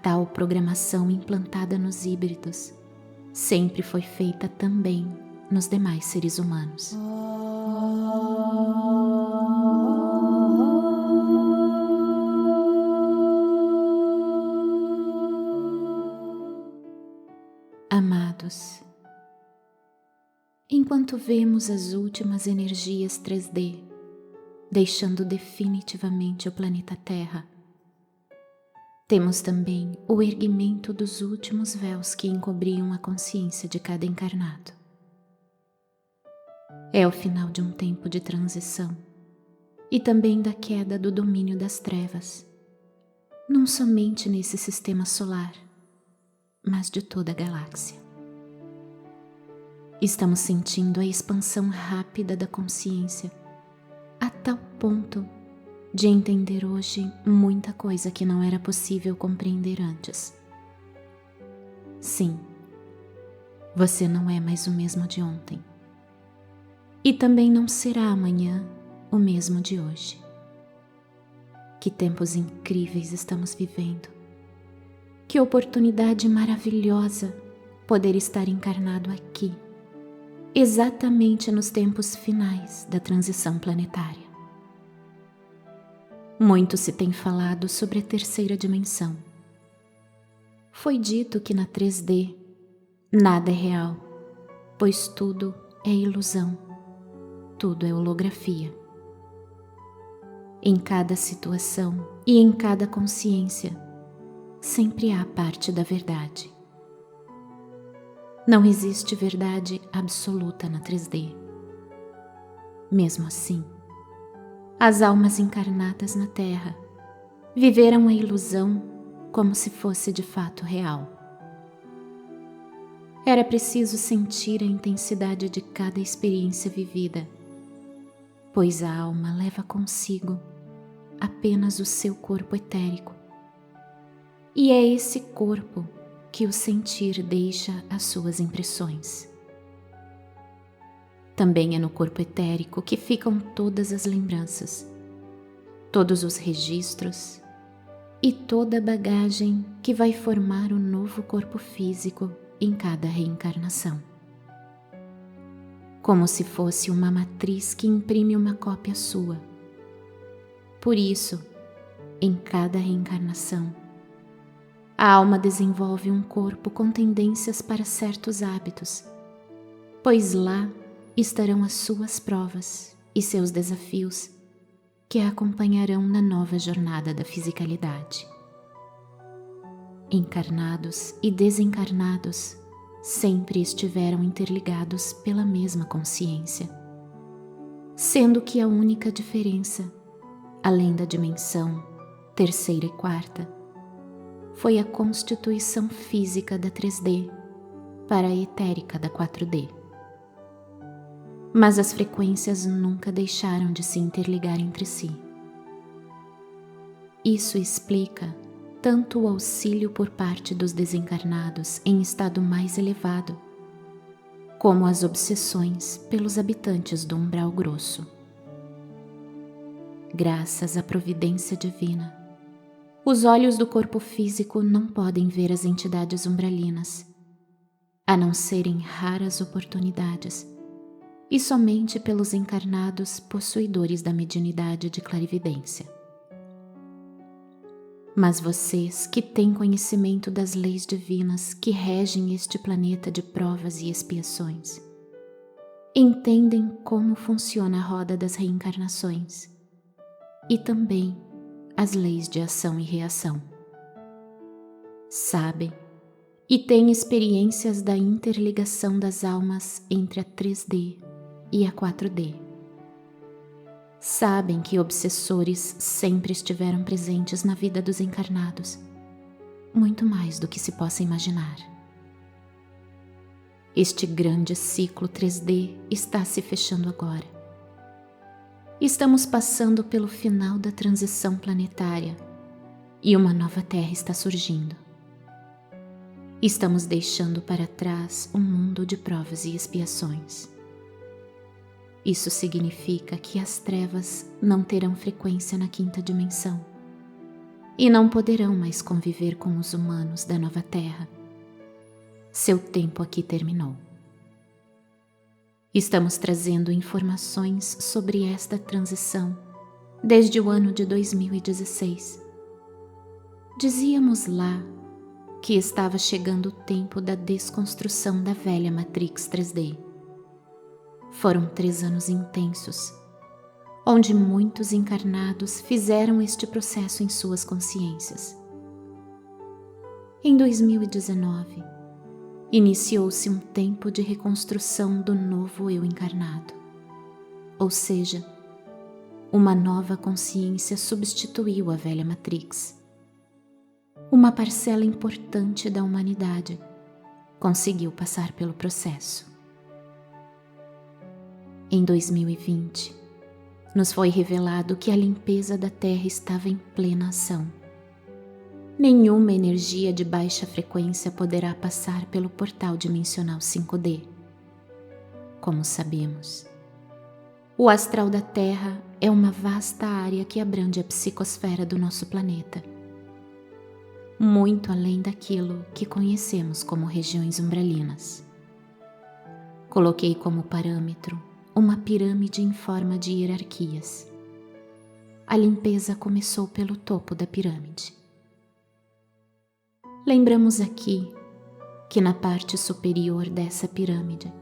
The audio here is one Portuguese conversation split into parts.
tal programação implantada nos híbridos sempre foi feita também nos demais seres humanos. Amados, enquanto vemos as últimas energias 3D deixando definitivamente o planeta Terra, temos também o erguimento dos últimos véus que encobriam a consciência de cada encarnado. É o final de um tempo de transição e também da queda do domínio das trevas, não somente nesse sistema solar, mas de toda a galáxia. Estamos sentindo a expansão rápida da consciência a tal ponto de entender hoje muita coisa que não era possível compreender antes. Sim, você não é mais o mesmo de ontem. E também não será amanhã o mesmo de hoje. Que tempos incríveis estamos vivendo. Que oportunidade maravilhosa poder estar encarnado aqui, exatamente nos tempos finais da transição planetária. Muito se tem falado sobre a terceira dimensão. Foi dito que na 3D nada é real, pois tudo é ilusão, tudo é holografia. Em cada situação e em cada consciência, sempre há parte da verdade. Não existe verdade absoluta na 3D. Mesmo assim, as almas encarnadas na Terra viveram a ilusão como se fosse de fato real. Era preciso sentir a intensidade de cada experiência vivida, pois a alma leva consigo apenas o seu corpo etérico, e é esse corpo que o sentir deixa as suas impressões. Também é no corpo etérico que ficam todas as lembranças, todos os registros e toda a bagagem que vai formar o novo corpo físico em cada reencarnação. Como se fosse uma matriz que imprime uma cópia sua. Por isso, em cada reencarnação, a alma desenvolve um corpo com tendências para certos hábitos, pois lá estarão as suas provas e seus desafios que a acompanharão na nova jornada da fisicalidade. Encarnados e desencarnados sempre estiveram interligados pela mesma consciência, sendo que a única diferença, além da dimensão terceira e quarta, foi a constituição física da 3D para a etérica da 4D. Mas as frequências nunca deixaram de se interligar entre si. Isso explica tanto o auxílio por parte dos desencarnados em estado mais elevado, como as obsessões pelos habitantes do umbral grosso. Graças à providência divina, os olhos do corpo físico não podem ver as entidades umbralinas, a não ser em raras oportunidades, e somente pelos encarnados possuidores da mediunidade de clarividência. Mas vocês que têm conhecimento das leis divinas que regem este planeta de provas e expiações, entendem como funciona a roda das reencarnações e também as leis de ação e reação. Sabem e têm experiências da interligação das almas entre a 3D e a 4D. Sabem que obsessores sempre estiveram presentes na vida dos encarnados, muito mais do que se possa imaginar. Este grande ciclo 3D está se fechando agora. Estamos passando pelo final da transição planetária e uma nova Terra está surgindo. Estamos deixando para trás um mundo de provas e expiações. Isso significa que as trevas não terão frequência na quinta dimensão, e não poderão mais conviver com os humanos da nova Terra. Seu tempo aqui terminou. Estamos trazendo informações sobre esta transição desde o ano de 2016. Dizíamos lá que estava chegando o tempo da desconstrução da velha Matrix 3D. Foram 3 anos intensos, onde muitos encarnados fizeram este processo em suas consciências. Em 2019, iniciou-se um tempo de reconstrução do novo eu encarnado, ou seja, uma nova consciência substituiu a velha Matrix. Uma parcela importante da humanidade conseguiu passar pelo processo. Em 2020, nos foi revelado que a limpeza da Terra estava em plena ação. Nenhuma energia de baixa frequência poderá passar pelo portal dimensional 5D. Como sabemos, o astral da Terra é uma vasta área que abrange a psicosfera do nosso planeta, muito além daquilo que conhecemos como regiões umbralinas. Coloquei como parâmetro uma pirâmide em forma de hierarquias. A limpeza começou pelo topo da pirâmide. Lembramos aqui que na parte superior dessa pirâmide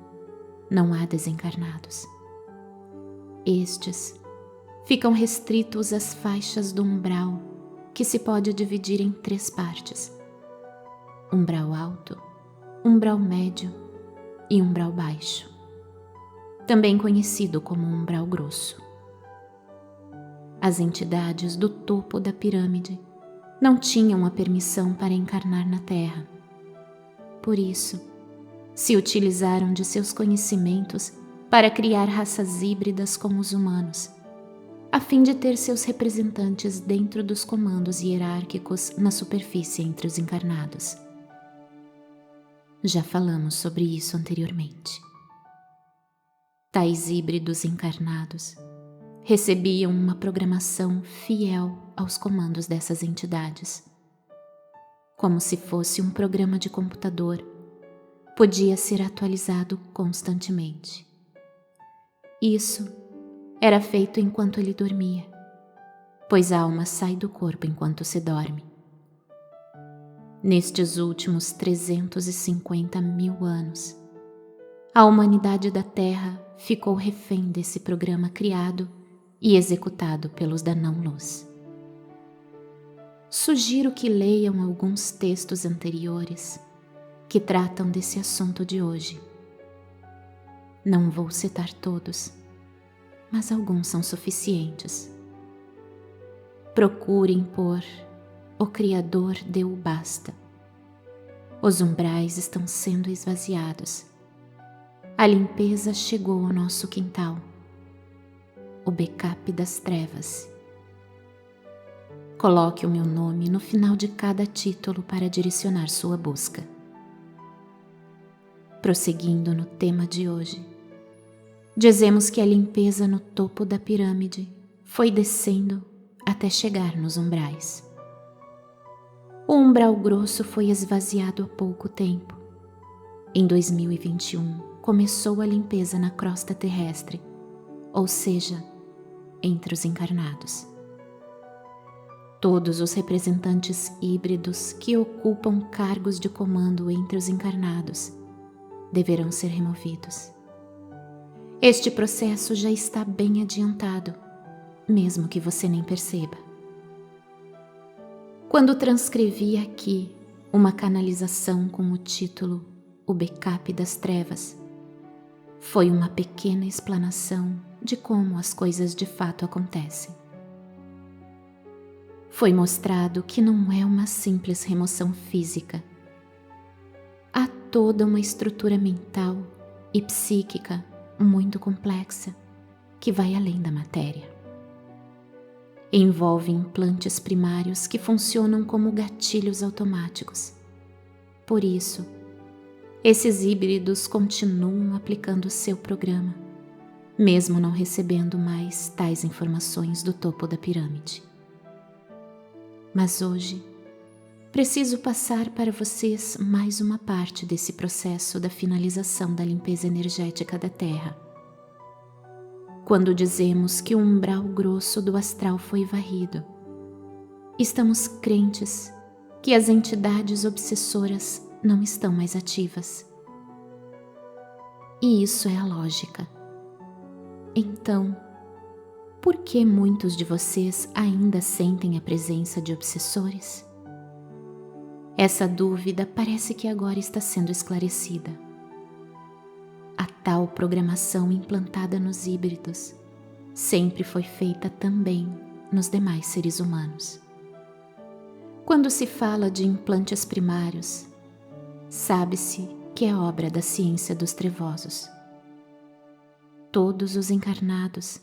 não há desencarnados. Estes ficam restritos às faixas do umbral, que se pode dividir em 3 partes: umbral alto, umbral médio e umbral baixo, também conhecido como umbral grosso. As entidades do topo da pirâmide não tinham a permissão para encarnar na Terra. Por isso, se utilizaram de seus conhecimentos para criar raças híbridas com os humanos, a fim de ter seus representantes dentro dos comandos hierárquicos na superfície entre os encarnados. Já falamos sobre isso anteriormente. Tais híbridos encarnados recebiam uma programação fiel aos comandos dessas entidades. Como se fosse um programa de computador, podia ser atualizado constantemente. Isso era feito enquanto ele dormia, pois a alma sai do corpo enquanto se dorme. Nestes últimos 350.000 anos, a humanidade da Terra ficou refém desse programa criado e executado pelos da não-luz. Sugiro que leiam alguns textos anteriores que tratam desse assunto de hoje. Não vou citar todos, mas alguns são suficientes. Procurem por "O Criador deu o basta". Os umbrais estão sendo esvaziados. A limpeza chegou ao nosso quintal. O backup das trevas. Coloque o meu nome no final de cada título para direcionar sua busca. Prosseguindo no tema de hoje, dizemos que a limpeza no topo da pirâmide foi descendo até chegar nos umbrais. O umbral grosso foi esvaziado há pouco tempo. Em 2021, começou a limpeza na crosta terrestre, ou seja, entre os encarnados. Todos os representantes híbridos que ocupam cargos de comando entre os encarnados deverão ser removidos. Este processo já está bem adiantado, mesmo que você nem perceba. Quando transcrevi aqui uma canalização com o título "O Backup das Trevas", foi uma pequena explanação de como as coisas de fato acontecem. Foi mostrado que não é uma simples remoção física. Há toda uma estrutura mental e psíquica muito complexa que vai além da matéria. Envolve implantes primários que funcionam como gatilhos automáticos. Por isso, esses híbridos continuam aplicando seu programa, mesmo não recebendo mais tais informações do topo da pirâmide. Mas hoje, preciso passar para vocês mais uma parte desse processo da finalização da limpeza energética da Terra. Quando dizemos que o umbral grosso do astral foi varrido, estamos crentes que as entidades obsessoras não estão mais ativas. E isso é a lógica. Então, por que muitos de vocês ainda sentem a presença de obsessores? Essa dúvida parece que agora está sendo esclarecida. A tal programação implantada nos híbridos sempre foi feita também nos demais seres humanos. Quando se fala de implantes primários, sabe-se que é obra da ciência dos trevosos. Todos os encarnados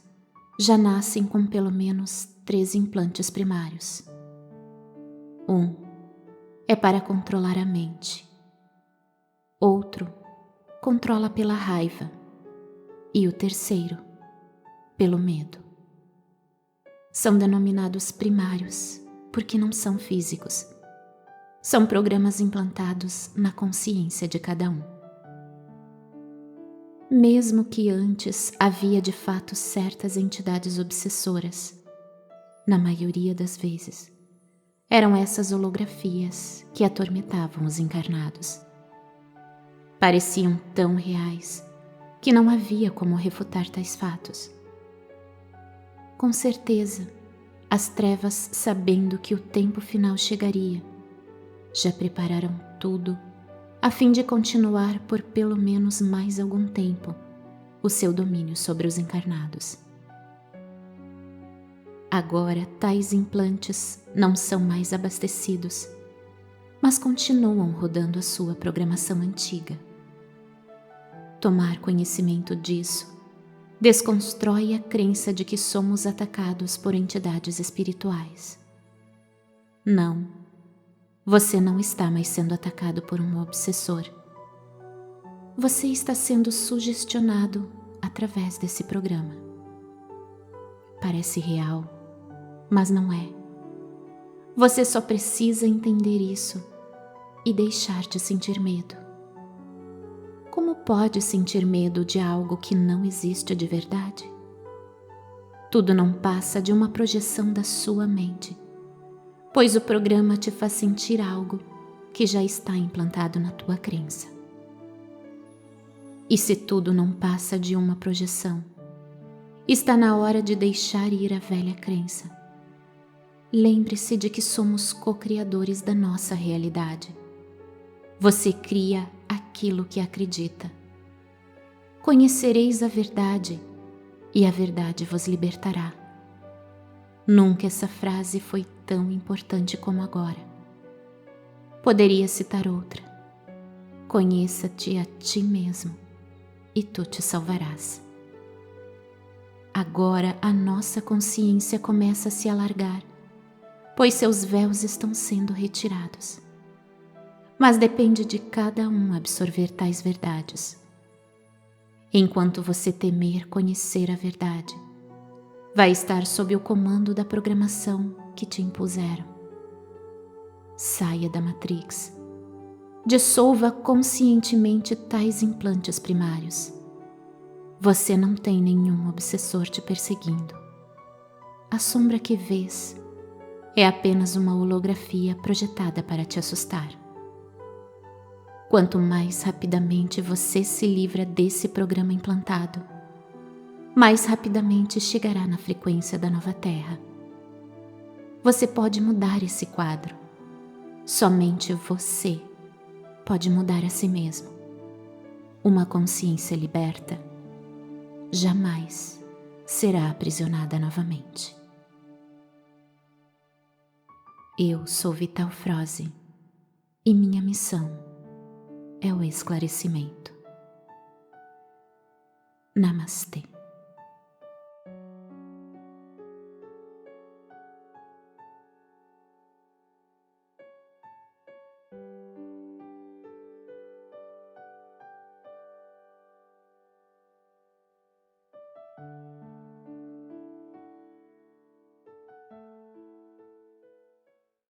já nascem com pelo menos 3 implantes primários. Um é para controlar a mente. Outro controla pela raiva. E o terceiro, pelo medo. São denominados primários porque não são físicos. São programas implantados na consciência de cada um. Mesmo que antes havia de fato certas entidades obsessoras, na maioria das vezes, eram essas holografias que atormentavam os encarnados. Pareciam tão reais que não havia como refutar tais fatos. Com certeza, as trevas, sabendo que o tempo final chegaria, já prepararam tudo a fim de continuar por pelo menos mais algum tempo o seu domínio sobre os encarnados. Agora, tais implantes não são mais abastecidos, mas continuam rodando a sua programação antiga. Tomar conhecimento disso desconstrói a crença de que somos atacados por entidades espirituais. Não, você não está mais sendo atacado por um obsessor. Você está sendo sugestionado através desse programa. Parece real, mas não é. Você só precisa entender isso e deixar de sentir medo. Como pode sentir medo de algo que não existe de verdade? Tudo não passa de uma projeção da sua mente, pois o programa te faz sentir algo que já está implantado na tua crença. E se tudo não passa de uma projeção, está na hora de deixar ir a velha crença. Lembre-se de que somos co-criadores da nossa realidade. Você cria aquilo que acredita. Conhecereis a verdade, e a verdade vos libertará. Nunca essa frase foi tão importante como agora. Poderia citar outra. Conheça-te a ti mesmo, e tu te salvarás. Agora a nossa consciência começa a se alargar, pois seus véus estão sendo retirados. Mas depende de cada um absorver tais verdades. Enquanto você temer conhecer a verdade, vai estar sob o comando da programação que te impuseram. Saia da Matrix. Dissolva conscientemente tais implantes primários. Você não tem nenhum obsessor te perseguindo. A sombra que vês é apenas uma holografia projetada para te assustar. Quanto mais rapidamente você se livra desse programa implantado, mais rapidamente chegará na frequência da nova Terra. Você pode mudar esse quadro. Somente você pode mudar a si mesmo. Uma consciência liberta jamais será aprisionada novamente. Eu sou Vital Froze e minha missão é o esclarecimento. Namastê.